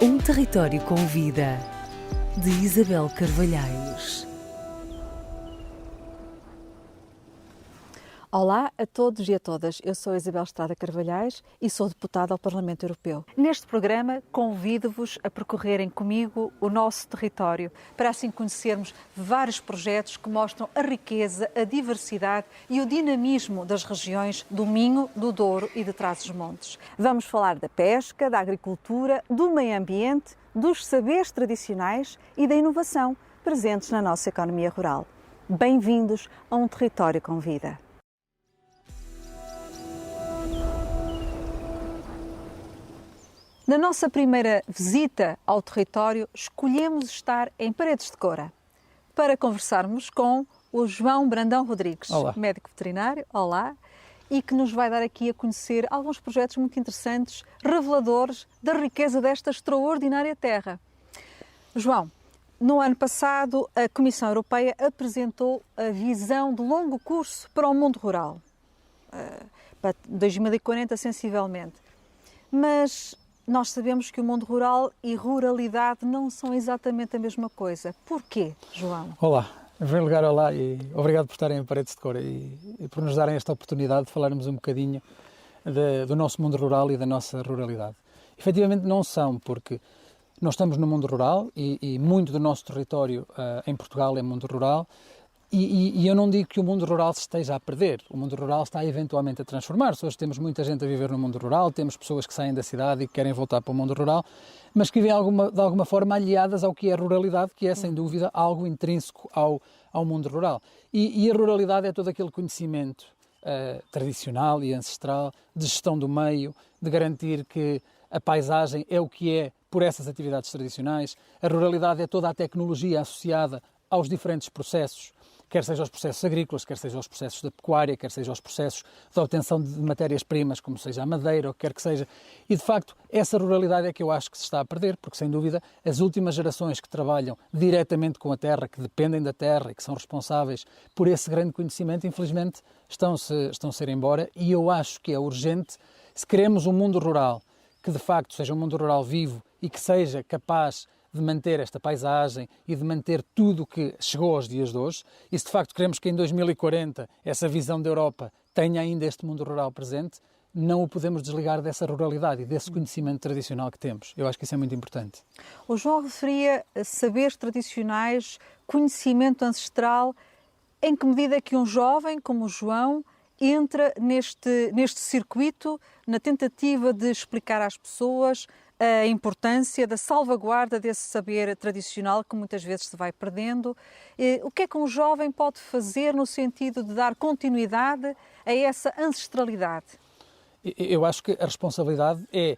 Um território com vida, de Isabel Carvalhais. Olá a todos e a todas, eu sou Isabel Estrada Carvalhais e sou deputada ao Parlamento Europeu. Neste programa convido-vos a percorrerem comigo o nosso território, para assim conhecermos vários projetos que mostram a riqueza, a diversidade e o dinamismo das regiões do Minho, do Douro e de Trás-os-Montes. Vamos falar da pesca, da agricultura, do meio ambiente, dos saberes tradicionais e da inovação presentes na nossa economia rural. Bem-vindos a um território com vida. Na nossa primeira visita ao território, escolhemos estar em Paredes de Coura para conversarmos com o João Brandão Rodrigues, Olá. Médico veterinário, olá, e que nos vai dar aqui a conhecer alguns projetos muito interessantes, reveladores da riqueza desta extraordinária terra. João, no ano passado a Comissão Europeia apresentou a visão de longo curso para o mundo rural, para 2040 sensivelmente, mas nós sabemos que o mundo rural e ruralidade não são exatamente a mesma coisa. Porquê, João? Olá, em primeiro lugar, olá e obrigado por estarem em Paredes de Coura e por nos darem esta oportunidade de falarmos um bocadinho do nosso mundo rural e da nossa ruralidade. Efetivamente não são, porque nós estamos no mundo rural e muito do nosso território em Portugal é mundo rural. E eu não digo que o mundo rural se esteja a perder, o mundo rural está eventualmente a transformar-se. Hoje temos muita gente a viver no mundo rural, temos pessoas que saem da cidade e que querem voltar para o mundo rural, mas que vivem de alguma forma aliadas ao que é a ruralidade, que é sem dúvida algo intrínseco ao mundo rural. E a ruralidade é todo aquele conhecimento tradicional e ancestral de gestão do meio, de garantir que a paisagem é o que é por essas atividades tradicionais. A ruralidade é toda a tecnologia associada aos diferentes processos, quer sejam os processos agrícolas, quer sejam os processos da pecuária, quer sejam os processos de obtenção de matérias-primas, como seja a madeira, ou quer que seja. E, de facto, essa ruralidade é que eu acho que se está a perder, porque, sem dúvida, as últimas gerações que trabalham diretamente com a terra, que dependem da terra e que são responsáveis por esse grande conhecimento, infelizmente, estão-se a ir embora. E eu acho que é urgente, se queremos um mundo rural que, de facto, seja um mundo rural vivo e que seja capaz de manter esta paisagem e de manter tudo o que chegou aos dias de hoje, e se de facto queremos que em 2040 essa visão da Europa tenha ainda este mundo rural presente, não o podemos desligar dessa ruralidade e desse conhecimento tradicional que temos. Eu acho que isso é muito importante. O João referia a saberes tradicionais, conhecimento ancestral. Em que medida é que um jovem como o João entra neste circuito, na tentativa de explicar às pessoas a importância da salvaguarda desse saber tradicional que muitas vezes se vai perdendo? O que é que um jovem pode fazer no sentido de dar continuidade a essa ancestralidade? Eu acho que a responsabilidade é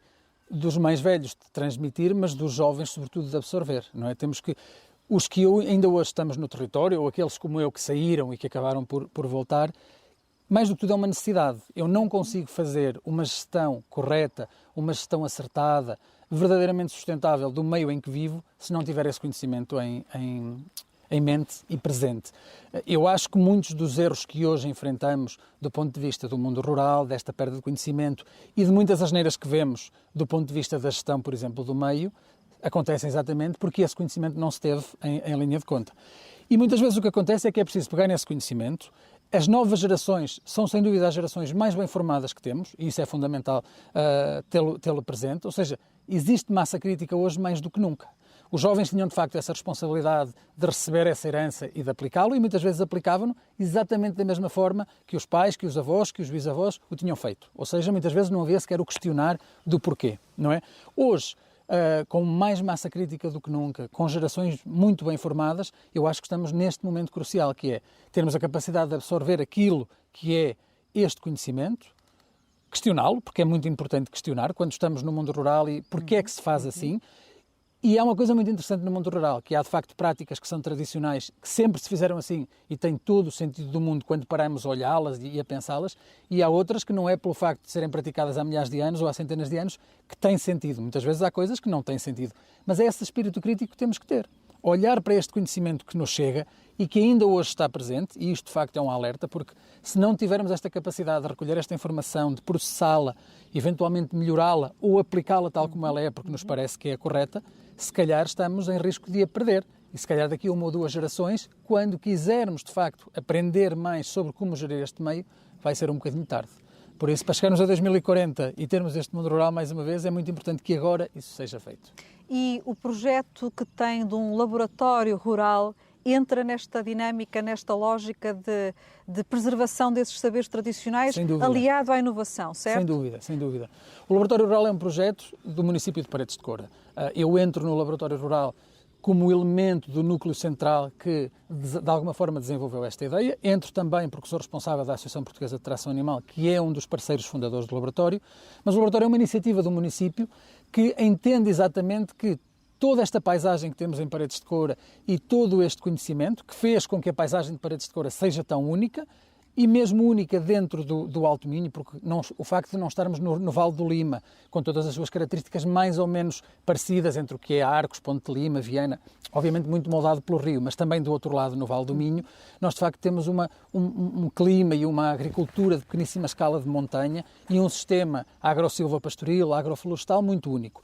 dos mais velhos de transmitir, mas dos jovens, sobretudo, de absorver, não é? Temos que os que ainda hoje estamos no território, ou aqueles como eu que saíram e que acabaram por voltar, mais do que tudo é uma necessidade. Eu não consigo fazer uma gestão correta, uma gestão acertada, verdadeiramente sustentável do meio em que vivo, se não tiver esse conhecimento em mente e presente. Eu acho que muitos dos erros que hoje enfrentamos do ponto de vista do mundo rural, desta perda de conhecimento e de muitas asneiras que vemos do ponto de vista da gestão, por exemplo, do meio, acontecem exatamente porque esse conhecimento não se teve em linha de conta. E muitas vezes o que acontece é que é preciso pegar nesse conhecimento. As novas gerações são, sem dúvida, as gerações mais bem formadas que temos, e isso é fundamental tê-lo presente, ou seja, existe massa crítica hoje mais do que nunca. Os jovens tinham, de facto, essa responsabilidade de receber essa herança e de aplicá-lo, e muitas vezes aplicavam-no exatamente da mesma forma que os pais, que os avós, que os bisavós o tinham feito. Ou seja, muitas vezes não havia sequer o questionar do porquê, não é? Hoje, com mais massa crítica do que nunca, com gerações muito bem formadas, eu acho que estamos neste momento crucial, que é termos a capacidade de absorver aquilo que é este conhecimento, questioná-lo, porque é muito importante questionar quando estamos no mundo rural e porque é que se faz assim. E há uma coisa muito interessante no mundo rural, que há de facto práticas que são tradicionais, que sempre se fizeram assim e têm todo o sentido do mundo quando paramos a olhá-las e a pensá-las, e há outras que não é pelo facto de serem praticadas há milhares de anos ou há centenas de anos que têm sentido. Muitas vezes há coisas que não têm sentido, mas é esse espírito crítico que temos que ter. olhar para este conhecimento que nos chega e que ainda hoje está presente, e isto de facto é um alerta, porque se não tivermos esta capacidade de recolher esta informação, de processá-la, eventualmente melhorá-la ou aplicá-la tal como ela é, porque nos parece que é correta, se calhar estamos em risco de a perder. E se calhar daqui a 1 ou 2 gerações, quando quisermos de facto aprender mais sobre como gerir este meio, vai ser um bocadinho tarde. Por isso, para chegarmos a 2040 e termos este mundo rural mais uma vez, é muito importante que agora isso seja feito. E o projeto que tem de um laboratório rural entra nesta dinâmica, nesta lógica de preservação desses saberes tradicionais, aliado à inovação, certo? Sem dúvida, sem dúvida. O Laboratório Rural é um projeto do município de Paredes de Coura. Eu entro no Laboratório Rural como elemento do núcleo central que, de alguma forma, desenvolveu esta ideia. Entro também porque sou responsável da Associação Portuguesa de Tração Animal, que é um dos parceiros fundadores do laboratório, mas o laboratório é uma iniciativa do município que entende exatamente que toda esta paisagem que temos em Paredes de Coura e todo este conhecimento que fez com que a paisagem de Paredes de Coura seja tão única, e mesmo única dentro do Alto Minho, porque o facto de não estarmos no Vale do Lima, com todas as suas características mais ou menos parecidas entre o que é Arcos, Ponte de Lima, Viana, obviamente muito moldado pelo rio, mas também do outro lado, no Vale do Minho, nós de facto temos um clima e uma agricultura de pequeníssima escala de montanha e um sistema agro-silvopastoril, agroflorestal muito único.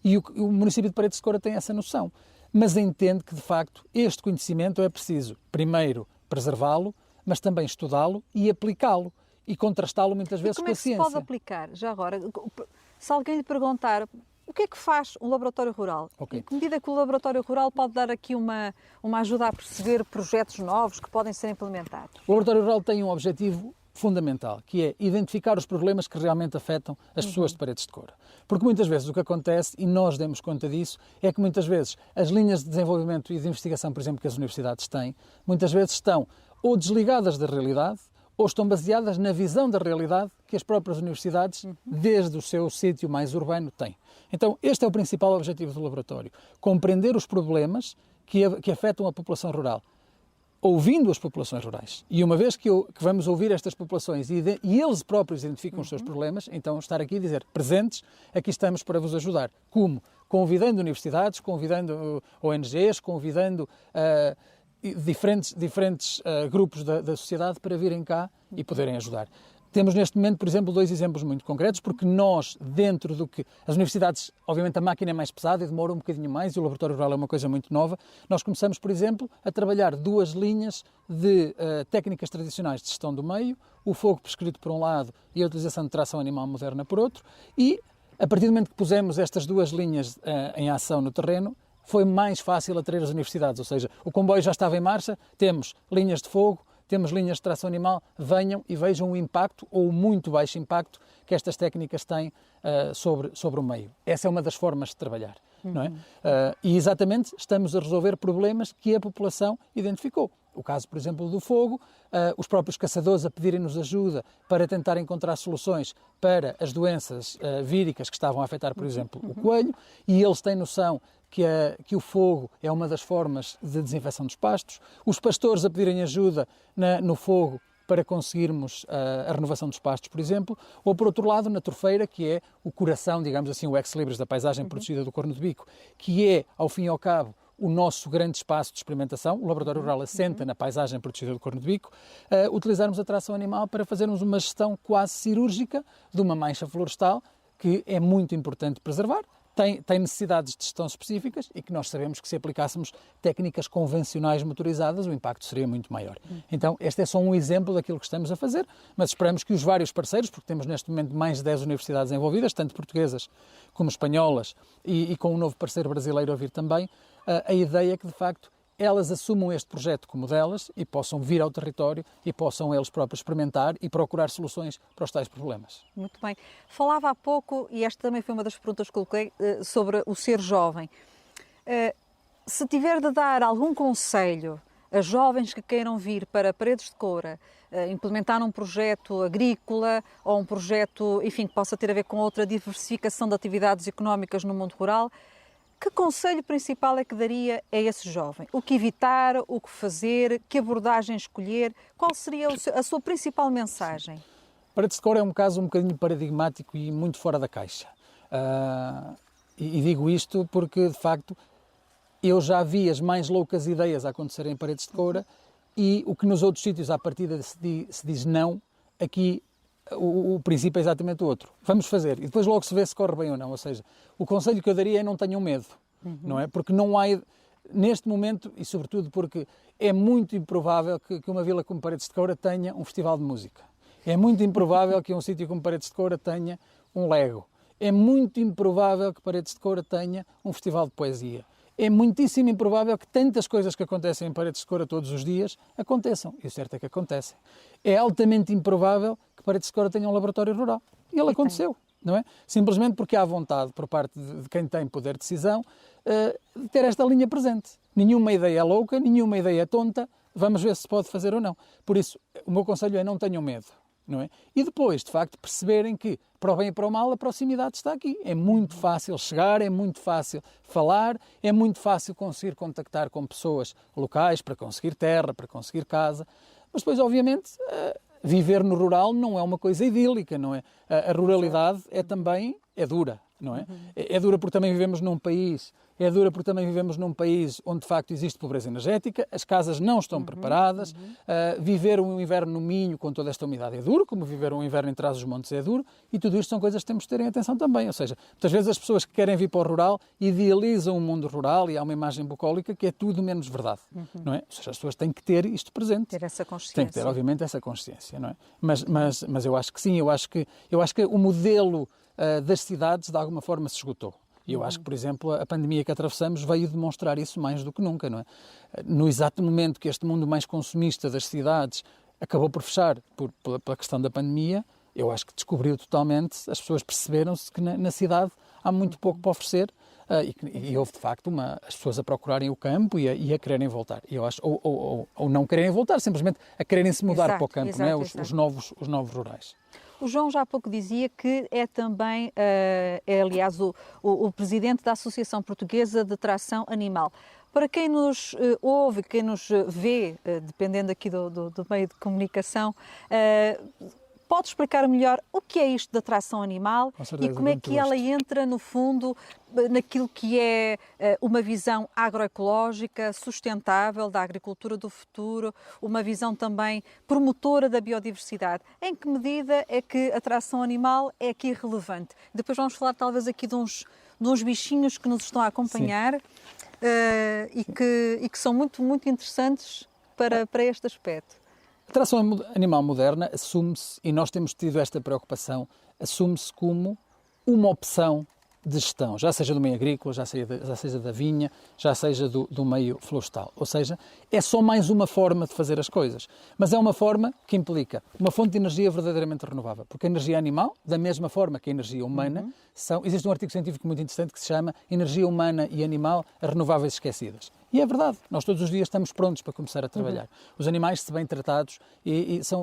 E o município de Paredes de Coura tem essa noção, mas entende que de facto este conhecimento é preciso, primeiro, preservá-lo, mas também estudá-lo e aplicá-lo e contrastá-lo muitas vezes com a ciência. Como é que se pode aplicar? Já agora, se alguém lhe perguntar o que é que faz um laboratório rural? Okay. Em que medida que o laboratório rural pode dar aqui uma ajuda a perceber projetos novos que podem ser implementados? O laboratório rural tem um objetivo fundamental, que é identificar os problemas que realmente afetam as pessoas de Paredes de Coura. Porque muitas vezes o que acontece, e nós demos conta disso, é que muitas vezes as linhas de desenvolvimento e de investigação, por exemplo, que as universidades têm, muitas vezes estão ou desligadas da realidade, ou estão baseadas na visão da realidade que as próprias universidades, desde o seu sítio mais urbano, têm. Então, este é o principal objetivo do laboratório, compreender os problemas que afetam a população rural, ouvindo as populações rurais. E uma vez que vamos ouvir estas populações e eles próprios identificam os seus problemas, então estar aqui e dizer, presentes, aqui estamos para vos ajudar. Como? Convidando universidades, convidando ONGs, convidando diferentes grupos da sociedade para virem cá e poderem ajudar. Temos neste momento, por exemplo, 2 exemplos muito concretos, porque nós, dentro do que... As universidades, obviamente a máquina é mais pesada e demora um bocadinho mais, e o laboratório rural é uma coisa muito nova. Nós começamos, por exemplo, a trabalhar 2 linhas de técnicas tradicionais de gestão do meio, o fogo prescrito por um lado e a utilização de tração animal moderna por outro, e a partir do momento que pusemos estas 2 linhas em ação no terreno, foi mais fácil atrair as universidades, ou seja, o comboio já estava em marcha, temos linhas de fogo, temos linhas de tração animal, venham e vejam o impacto ou o muito baixo impacto que estas técnicas têm sobre o meio. Essa é uma das formas de trabalhar, não é? E exatamente estamos a resolver problemas que a população identificou. O caso, por exemplo, do fogo, os próprios caçadores a pedirem-nos ajuda para tentar encontrar soluções para as doenças víricas que estavam a afetar, por exemplo, o coelho, e eles têm noção que o fogo é uma das formas de desinfecção dos pastos, os pastores a pedirem ajuda no fogo para conseguirmos a renovação dos pastos, por exemplo, ou por outro lado na torfeira, que é o coração, digamos assim, o ex-libris da paisagem protegida do Corno de Bico, que é, ao fim e ao cabo, o nosso grande espaço de experimentação. O laboratório rural assenta na paisagem protegida do Corno de Bico, utilizarmos a tração animal para fazermos uma gestão quase cirúrgica de uma mancha florestal que é muito importante preservar. Tem necessidades de gestão específicas e que nós sabemos que se aplicássemos técnicas convencionais motorizadas o impacto seria muito maior. Então este é só um exemplo daquilo que estamos a fazer, mas esperamos que os vários parceiros, porque temos neste momento mais de 10 universidades envolvidas, tanto portuguesas como espanholas e com um novo parceiro brasileiro a vir também, a ideia é que de facto elas assumam este projeto como delas e possam vir ao território e possam eles próprios experimentar e procurar soluções para os tais problemas. Muito bem. Falava há pouco, e esta também foi uma das perguntas que coloquei, sobre o ser jovem. Se tiver de dar algum conselho a jovens que queiram vir para Paredes de Coura, implementar um projeto agrícola ou um projeto, enfim, que possa ter a ver com outra diversificação de atividades económicas no mundo rural, que conselho principal é que daria a esse jovem? O que evitar, o que fazer, que abordagem escolher? Qual seria a sua principal mensagem? Paredes de Coura é um caso um bocadinho paradigmático e muito fora da caixa. E digo isto porque, de facto, eu já vi as mais loucas ideias a acontecerem em Paredes de Coura e o que nos outros sítios à partida se diz não, aqui o princípio é exatamente o outro. Vamos fazer e depois logo se vê se corre bem ou não. Ou seja, o conselho que eu daria é não tenham medo, não é? Porque não há, neste momento, e sobretudo porque é muito improvável que uma vila como Paredes de Coura tenha um festival de música. É muito improvável que um sítio como Paredes de Coura tenha um Lego. É muito improvável que Paredes de Coura tenha um festival de poesia. É muitíssimo improvável que tantas coisas que acontecem em Paredes de Coura todos os dias aconteçam. E o certo é que acontecem. É altamente improvável que Paredes de Coura tenha um laboratório rural. E ele aconteceu, não é? Simplesmente porque há vontade por parte de quem tem poder de decisão de ter esta linha presente. Nenhuma ideia é louca, nenhuma ideia é tonta. Vamos ver se se pode fazer ou não. Por isso, o meu conselho é não tenham medo. Não é? E depois, de facto, perceberem que, para o bem e para o mal, a proximidade está aqui. É muito fácil chegar, é muito fácil falar, é muito fácil conseguir contactar com pessoas locais para conseguir terra, para conseguir casa. Mas depois, obviamente, viver no rural não é uma coisa idílica, não é? A ruralidade é dura, não é? É dura porque também vivemos num país... É dura porque também vivemos num país onde, de facto, existe pobreza energética, as casas não estão preparadas, viver um inverno no Minho com toda esta umidade é duro, como viver um inverno em Trás-os-Montes é duro, e tudo isto são coisas que temos de terem atenção também. Ou seja, muitas vezes as pessoas que querem vir para o rural idealizam o mundo rural e há uma imagem bucólica que é tudo menos verdade, não é? Ou seja, as pessoas têm que ter isto presente. Ter essa consciência. Têm que ter, obviamente, essa consciência, não é? Mas eu acho que sim, eu acho que o modelo das cidades, de alguma forma, se esgotou. E eu acho que, por exemplo, a pandemia que atravessamos veio demonstrar isso mais do que nunca, não é? No exato momento que este mundo mais consumista das cidades acabou por fechar pela questão da pandemia, eu acho que descobriu totalmente, as pessoas perceberam-se que na cidade há muito pouco para oferecer e houve, de facto, as pessoas a procurarem o campo e a quererem voltar. E eu acho, ou não quererem voltar, simplesmente a quererem se mudar para o campo, não é? Os novos rurais. O João já há pouco dizia que é também, aliás, o presidente da Associação Portuguesa de Tração Animal. Para quem nos ouve, quem nos vê, dependendo aqui do meio de comunicação, pode explicar melhor o que é isto da tração animal e como é que ela entra, no fundo, naquilo que é uma visão agroecológica, sustentável da agricultura do futuro, uma visão também promotora da biodiversidade. Em que medida é que a tração animal é aqui relevante? Depois vamos falar talvez aqui de uns bichinhos que nos estão a acompanhar e que são muito, muito interessantes para este aspecto. A tração animal moderna assume-se, e nós temos tido esta preocupação, assume-se como uma opção de gestão, já seja do meio agrícola, já seja da vinha, já seja do meio florestal. Ou seja, é só mais uma forma de fazer as coisas. Mas é uma forma que implica uma fonte de energia verdadeiramente renovável. Porque a energia animal, da mesma forma que a energia humana, existe um artigo científico muito interessante que se chama Energia Humana e Animal, as Renováveis Esquecidas. E é verdade, nós todos os dias estamos prontos para começar a trabalhar. Os animais, se bem tratados,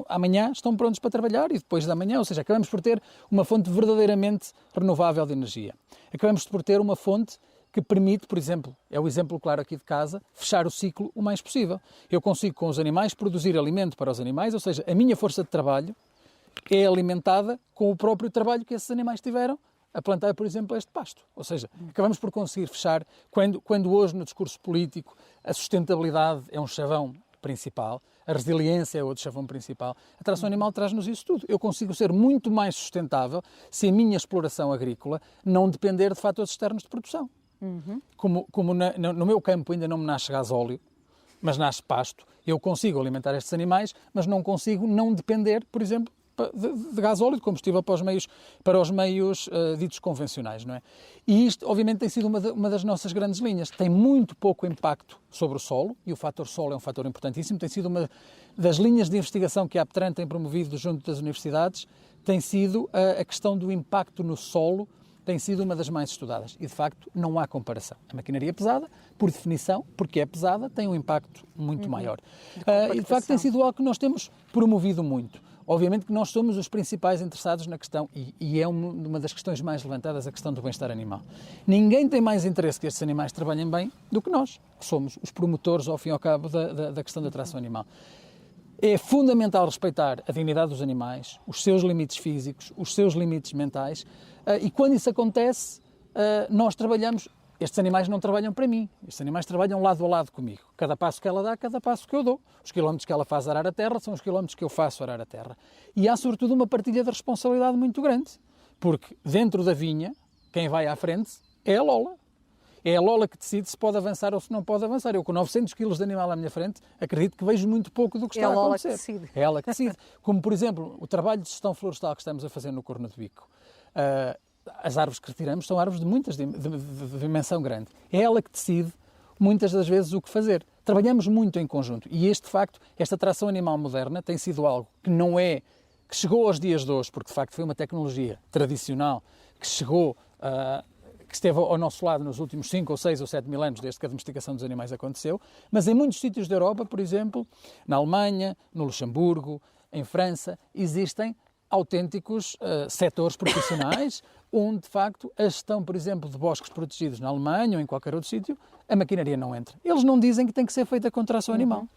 amanhã estão prontos para trabalhar e depois da manhã, ou seja, acabamos por ter uma fonte verdadeiramente renovável de energia. Acabamos por ter uma fonte que permite, por exemplo, é o exemplo claro aqui de casa, fechar o ciclo o mais possível. Eu consigo com os animais produzir alimento para os animais, ou seja, a minha força de trabalho é alimentada com o próprio trabalho que esses animais tiveram a plantar, por exemplo, este pasto. Ou seja, acabamos por conseguir fechar, quando hoje no discurso político a sustentabilidade é um chavão principal, a resiliência é outro chavão principal, a tração animal traz-nos isso tudo. Eu consigo ser muito mais sustentável se a minha exploração agrícola não depender de fatores externos de produção. Como no meu campo ainda não me nasce gasóleo, mas nasce pasto, eu consigo alimentar estes animais, mas não consigo não depender, por exemplo, de gasóleo, de combustível para os meios ditos convencionais, não é? E isto, obviamente, tem sido uma das nossas grandes linhas. Tem muito pouco impacto sobre o solo, e o fator solo é um fator importantíssimo. Tem sido uma das linhas de investigação que a APTRAN tem promovido junto das universidades, tem sido a questão do impacto no solo, tem sido uma das mais estudadas. E, de facto, não há comparação. A maquinaria pesada, por definição, porque é pesada, tem um impacto muito maior. E, de facto, tem sido algo que nós temos promovido muito. Obviamente que nós somos os principais interessados na questão, e é uma das questões mais levantadas, a questão do bem-estar animal. Ninguém tem mais interesse que estes animais trabalhem bem do que nós, que somos os promotores, ao fim e ao cabo, da questão da tração animal. É fundamental respeitar a dignidade dos animais, os seus limites físicos, os seus limites mentais, e quando isso acontece, nós trabalhamos estes animais não trabalham para mim, estes animais trabalham lado a lado comigo. Cada passo que ela dá, cada passo que eu dou. Os quilómetros que ela faz arar a terra são os quilómetros que eu faço arar a terra. E há, sobretudo, uma partilha de responsabilidade muito grande, porque dentro da vinha, quem vai à frente é a Lola. É a Lola que decide se pode avançar ou se não pode avançar. Eu, com 900 quilos de animal à minha frente, acredito que vejo muito pouco do que está a acontecer. É a Lola que decide. É ela que decide. Como, por exemplo, o trabalho de gestão florestal que estamos a fazer no Corno de Bico. As árvores que retiramos são árvores de dimensão grande. É ela que decide, muitas das vezes, o que fazer. Trabalhamos muito em conjunto. E de facto, esta tração animal moderna tem sido algo que não é... que chegou aos dias de hoje, porque de facto foi uma tecnologia tradicional que chegou... que esteve ao nosso lado nos últimos 5 ou 6 ou 7 mil anos, desde que a domesticação dos animais aconteceu, mas em muitos sítios da Europa, por exemplo, na Alemanha, no Luxemburgo, em França, existem autênticos setores profissionais onde, de facto, a gestão, por exemplo, de bosques protegidos na Alemanha ou em qualquer outro sítio, a maquinaria não entra. Eles não dizem que tem que ser feita com tração animal,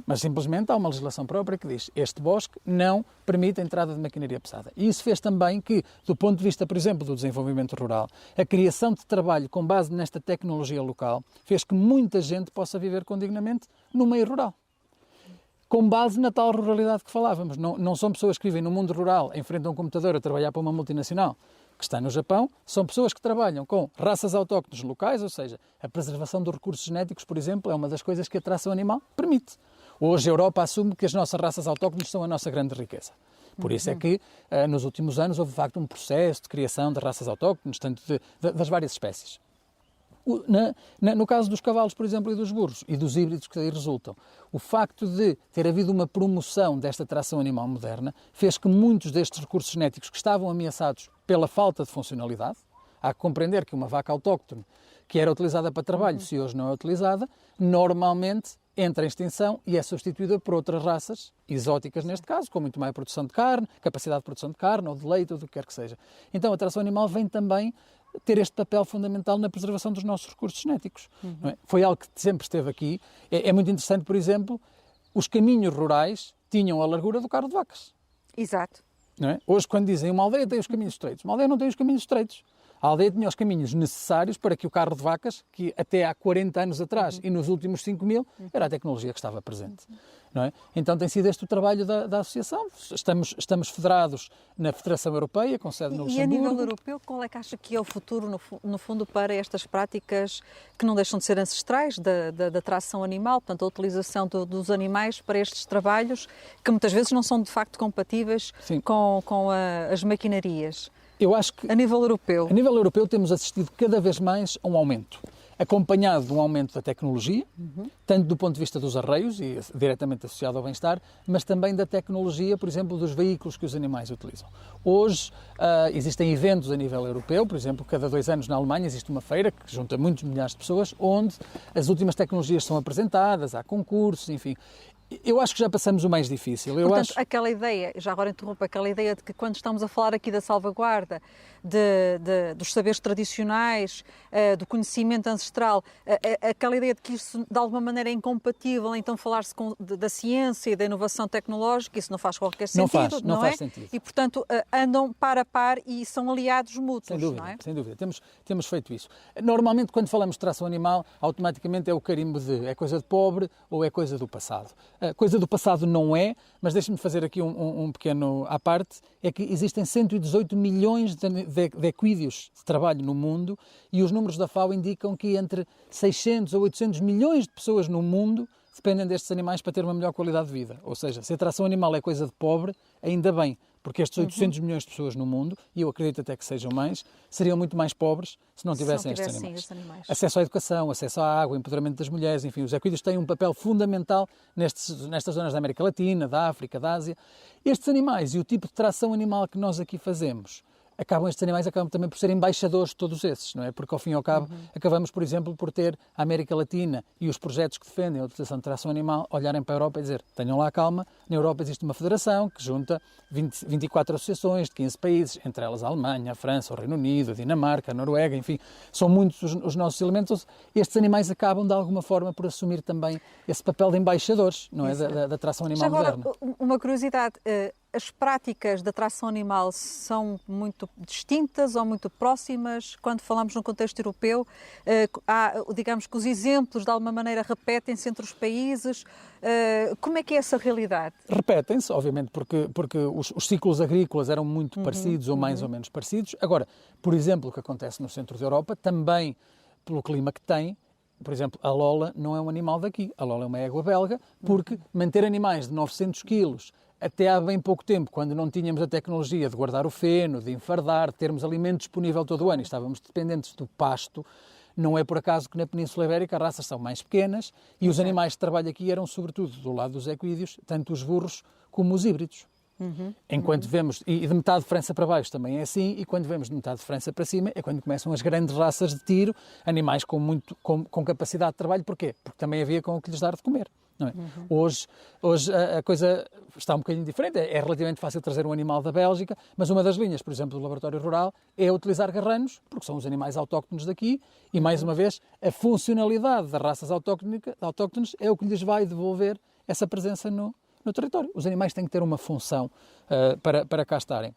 mas simplesmente há uma legislação própria que diz este bosque não permite a entrada de maquinaria pesada. E isso fez também que, do ponto de vista, por exemplo, do desenvolvimento rural, a criação de trabalho com base nesta tecnologia local fez que muita gente possa viver condignamente no meio rural. Com base na tal ruralidade que falávamos. Não são pessoas que vivem no mundo rural, em frente a um computador a trabalhar para uma multinacional que está no Japão, são pessoas que trabalham com raças autóctones locais, ou seja, a preservação dos recursos genéticos, por exemplo, é uma das coisas que a tração animal permite. Hoje a Europa assume que as nossas raças autóctones são a nossa grande riqueza. Por isso é que, nos últimos anos, houve de facto um processo de criação de raças autóctones, tanto das várias espécies. No caso dos cavalos, por exemplo, e dos burros, e dos híbridos que daí resultam, o facto de ter havido uma promoção desta tração animal moderna fez que muitos destes recursos genéticos que estavam ameaçados pela falta de funcionalidade, há que compreender que uma vaca autóctone que era utilizada para trabalho, se hoje não é utilizada, normalmente entra em extinção e é substituída por outras raças, exóticas neste caso, com muito mais produção de carne, capacidade de produção de carne ou de leite ou do que quer que seja. Então a tração animal vem também ter este papel fundamental na preservação dos nossos recursos genéticos. Não é? Foi algo que sempre esteve aqui. É muito interessante, por exemplo, os caminhos rurais tinham a largura do carro de vacas. Exato. Não é? Hoje, quando dizem uma aldeia tem os caminhos estreitos, uma aldeia não tem os caminhos estreitos. A aldeia tinha os caminhos necessários para que o carro de vacas, que até há 40 anos atrás e nos últimos 5.000, era a tecnologia que estava presente. Não é? Então tem sido este o trabalho da Associação. Estamos federados na Federação Europeia, com sede no Luxemburgo. E a nível europeu, qual é que acha que é o futuro, no fundo, para estas práticas que não deixam de ser ancestrais da tração animal, portanto, a utilização dos animais para estes trabalhos, que muitas vezes não são de facto compatíveis com as maquinarias? Eu acho que, a nível europeu, temos assistido cada vez mais a um aumento, acompanhado de um aumento da tecnologia, tanto do ponto de vista dos arreios, e diretamente associado ao bem-estar, mas também da tecnologia, por exemplo, dos veículos que os animais utilizam. Hoje existem eventos a nível europeu, por exemplo, cada 2 anos na Alemanha existe uma feira que junta muitos milhares de pessoas, onde as últimas tecnologias são apresentadas, há concursos, enfim. Eu acho que já passamos o mais difícil. Portanto, aquela ideia, já agora interrompo, aquela ideia de que quando estamos a falar aqui da salvaguarda dos saberes tradicionais, do conhecimento ancestral, aquela ideia de que isso de alguma maneira é incompatível, então falar-se da ciência e da inovação tecnológica, isso não faz qualquer sentido, não faz sentido. E, portanto, andam par a par e são aliados mútuos, sem dúvida, não é? Sem dúvida, temos feito isso. Normalmente, quando falamos de tração animal, automaticamente é o carimbo de é coisa de pobre ou é coisa do passado. Coisa do passado não é, mas deixe-me fazer aqui um pequeno à parte, é que existem 118 milhões de equídeos de trabalho no mundo e os números da FAO indicam que entre 600 a 800 milhões de pessoas no mundo dependem destes animais para ter uma melhor qualidade de vida. Ou seja, se a tração animal é coisa de pobre, ainda bem, porque estes 800 milhões de pessoas no mundo, e eu acredito até que sejam mais, seriam muito mais pobres se não tivessem estes animais. Acesso à educação, acesso à água, empoderamento das mulheres, enfim, os equídeos têm um papel fundamental nestas zonas da América Latina, da África, da Ásia. Estes animais e o tipo de tração animal que nós aqui fazemos, estes animais acabam também por ser embaixadores de todos esses, não é? Porque ao fim e ao cabo acabamos, por exemplo, por ter a América Latina e os projetos que defendem a utilização de tração animal olharem para a Europa e dizer, tenham lá calma, na Europa existe uma federação que junta 24 associações de 15 países, entre elas a Alemanha, a França, o Reino Unido, a Dinamarca, a Noruega, enfim, são muitos os nossos elementos. Estes animais acabam de alguma forma por assumir também esse papel de embaixadores, não é? Da tração animal moderna. Agora, uma curiosidade, as práticas da tração animal são muito distintas ou muito próximas? Quando falamos no contexto europeu, digamos que os exemplos de alguma maneira repetem-se entre os países. Como é que é essa realidade? Repetem-se, obviamente, porque os ciclos agrícolas eram muito parecidos ou mais ou menos parecidos. Agora, por exemplo, o que acontece no centro da Europa, também pelo clima que tem, por exemplo, a Lola não é um animal daqui, a Lola é uma égua belga, porque manter animais de 900 quilos até há bem pouco tempo, quando não tínhamos a tecnologia de guardar o feno, de enfardar, de termos alimento disponível todo o ano e estávamos dependentes do pasto, não é por acaso que na Península Ibérica as raças são mais pequenas e os animais de trabalho aqui eram sobretudo do lado dos equídeos, tanto os burros como os híbridos. Enquanto vemos, e de metade de França para baixo também é assim, e quando vemos de metade de França para cima é quando começam as grandes raças de tiro, animais com capacidade de trabalho. Porquê? Porque também havia com o que lhes dar de comer. Não é? Hoje a coisa está um bocadinho diferente, é relativamente fácil trazer um animal da Bélgica, mas uma das linhas, por exemplo, do Laboratório Rural é utilizar garranos, porque são os animais autóctones daqui, e mais uma vez, a funcionalidade das raças autóctones é o que lhes vai devolver essa presença no território. Os animais têm que ter uma função para cá estarem.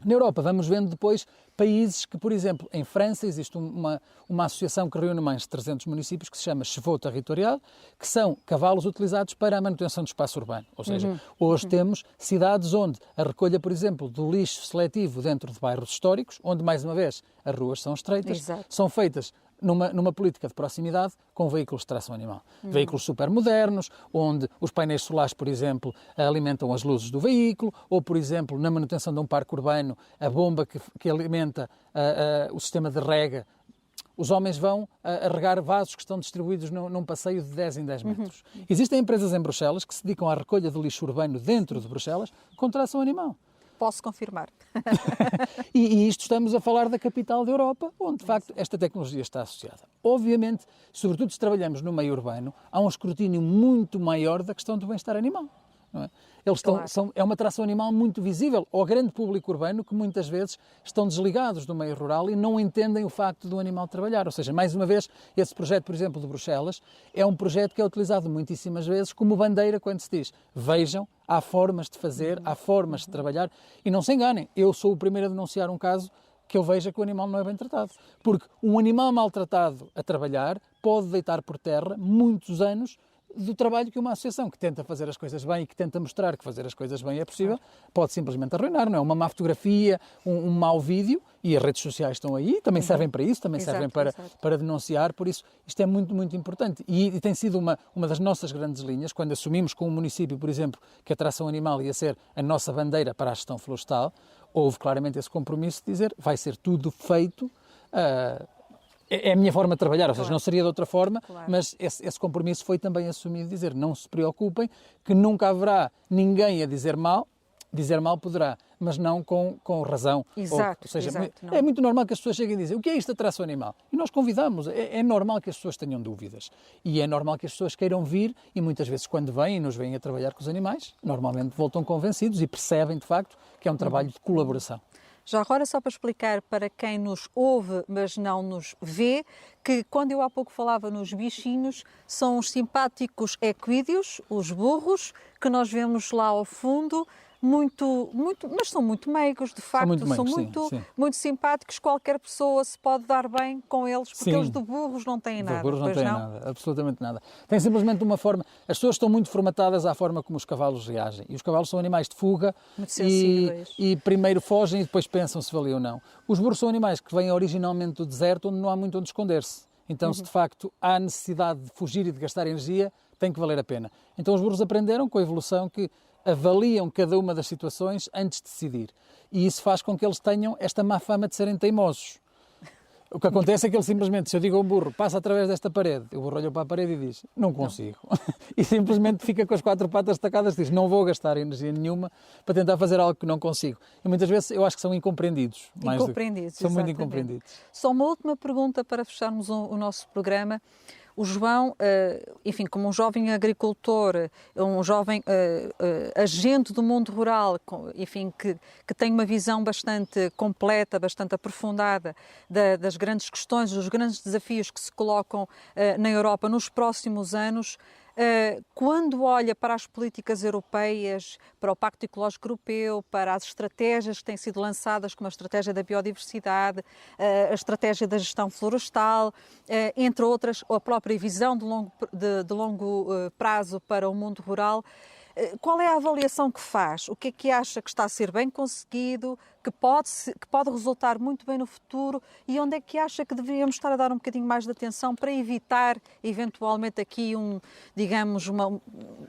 Na Europa, vamos vendo depois países que, por exemplo, em França existe uma associação que reúne mais de 300 municípios que se chama Chevaux Territorial, que são cavalos utilizados para a manutenção do espaço urbano. Ou seja, hoje temos cidades onde a recolha, por exemplo, do lixo seletivo dentro de bairros históricos, onde, mais uma vez, as ruas são estreitas, Exato. são feitas numa política de proximidade com veículos de tração animal. Veículos super modernos, onde os painéis solares, por exemplo, alimentam as luzes do veículo, ou, por exemplo, na manutenção de um parque urbano, a bomba que alimenta o sistema de rega. Os homens vão a regar vasos que estão distribuídos num passeio de 10 em 10 metros. Existem empresas em Bruxelas que se dedicam à recolha de lixo urbano dentro de Bruxelas com tração animal. Posso confirmar. E isto estamos a falar da capital da Europa, onde de facto esta tecnologia está associada. Obviamente, sobretudo se trabalhamos no meio urbano, há um escrutínio muito maior da questão do bem-estar animal. Não é? É uma tração animal muito visível ao grande público urbano que muitas vezes estão desligados do meio rural e não entendem o facto do animal trabalhar. Ou seja, mais uma vez, esse projeto, por exemplo, de Bruxelas, é um projeto que é utilizado muitíssimas vezes como bandeira quando se diz: vejam, há formas de fazer, há formas de trabalhar, e não se enganem, eu sou o primeiro a denunciar um caso que eu veja que o animal não é bem tratado. Porque um animal maltratado a trabalhar pode deitar por terra muitos anos do trabalho que uma associação que tenta fazer as coisas bem e que tenta mostrar que fazer as coisas bem é possível, pode simplesmente arruinar, não é? Uma má fotografia, um mau vídeo, e as redes sociais estão aí, também servem para isso, também servem para denunciar, por isso isto é muito, muito importante. E tem sido uma das nossas grandes linhas, quando assumimos com um município, por exemplo, que a tração animal ia ser a nossa bandeira para a gestão florestal, houve claramente esse compromisso de dizer vai ser tudo feito. É a minha forma de trabalhar, ou seja, não seria de outra forma, mas esse compromisso foi também assumido, dizer não se preocupem, que nunca haverá ninguém a dizer mal poderá, mas não com razão. Exato, ou seja, exato, é muito normal que as pessoas cheguem e dizem: o que é isto da tração animal? E nós convidamos, é normal que as pessoas tenham dúvidas e é normal que as pessoas queiram vir e muitas vezes quando vêm e nos vêm a trabalhar com os animais, normalmente voltam convencidos e percebem de facto que é um trabalho de colaboração. Já agora, só para explicar para quem nos ouve, mas não nos vê, que quando eu há pouco falava nos bichinhos, são os simpáticos equídeos, os burros, que nós vemos lá ao fundo, mas são muito meigos, de facto, são muito simpáticos, qualquer pessoa se pode dar bem com eles, porque eles de burros não têm nada. De burros não têm nada, absolutamente nada. Tem simplesmente uma forma, as pessoas estão muito formatadas à forma como os cavalos reagem, e os cavalos são animais de fuga e primeiro fogem e depois pensam se valia ou não. Os burros são animais que vêm originalmente do deserto, onde não há muito onde esconder-se. Então, se de facto há necessidade de fugir e de gastar energia, tem que valer a pena. Então os burros aprenderam com a evolução que avaliam cada uma das situações antes de decidir. E isso faz com que eles tenham esta má fama de serem teimosos. O que acontece é que ele simplesmente, se eu digo a um burro, passa através desta parede, o burro olha para a parede e diz: não consigo. E simplesmente fica com as 4 patas destacadas e diz: não vou gastar energia nenhuma para tentar fazer algo que não consigo. E muitas vezes eu acho que são incompreendidos. São muito incompreendidos. Só uma última pergunta para fecharmos o nosso programa. O João, enfim, como um jovem agricultor, um jovem agente do mundo rural, enfim, que tem uma visão bastante completa, bastante aprofundada das grandes questões, dos grandes desafios que se colocam na Europa nos próximos anos, Quando olha para as políticas europeias, para o Pacto Ecológico Europeu, para as estratégias que têm sido lançadas, como a estratégia da biodiversidade, a estratégia da gestão florestal, entre outras, ou a própria visão de longo prazo para o mundo rural, qual é a avaliação que faz? O que é que acha que está a ser bem conseguido, que pode resultar muito bem no futuro, e onde é que acha que deveríamos estar a dar um bocadinho mais de atenção para evitar, eventualmente, aqui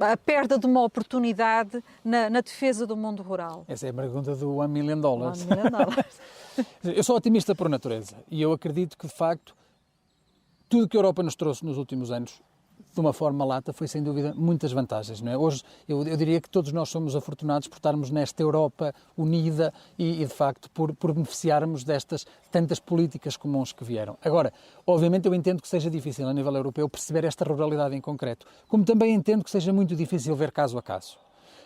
a perda de uma oportunidade na defesa do mundo rural? Essa é a pergunta do $1 million. $1 million. Eu sou otimista por natureza e eu acredito que, de facto, tudo que a Europa nos trouxe nos últimos anos, de uma forma lata, foi sem dúvida muitas vantagens. Não é? Hoje eu diria que todos nós somos afortunados por estarmos nesta Europa unida e de facto, por beneficiarmos destas tantas políticas comuns que vieram. Agora, obviamente eu entendo que seja difícil a nível europeu perceber esta ruralidade em concreto, como também entendo que seja muito difícil ver caso a caso.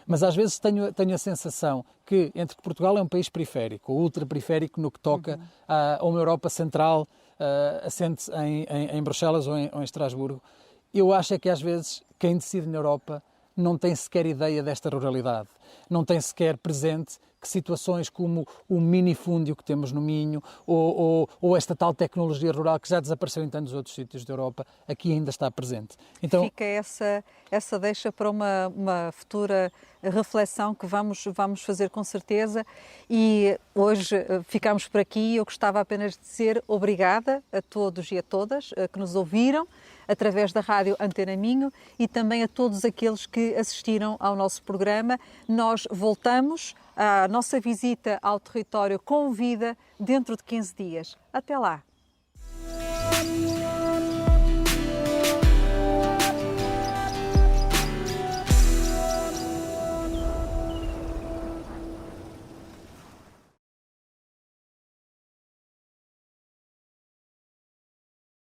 Mas às vezes tenho a sensação que, entre que Portugal é um país periférico, ou ultraperiférico no que toca a uma Europa central, assente em Bruxelas ou em Estrasburgo, eu acho é que às vezes quem decide na Europa não tem sequer ideia desta ruralidade, não tem sequer presente que situações como o minifúndio que temos no Minho ou esta tal tecnologia rural que já desapareceu em tantos outros sítios da Europa, aqui ainda está presente. Então, fica essa deixa para uma futura reflexão que vamos fazer com certeza, e hoje ficamos por aqui. Eu gostava apenas de dizer obrigada a todos e a todas que nos ouviram através da Rádio Antena Minho e também a todos aqueles que assistiram ao nosso programa. Nós voltamos à nossa visita ao território com vida dentro de 15 dias. Até lá!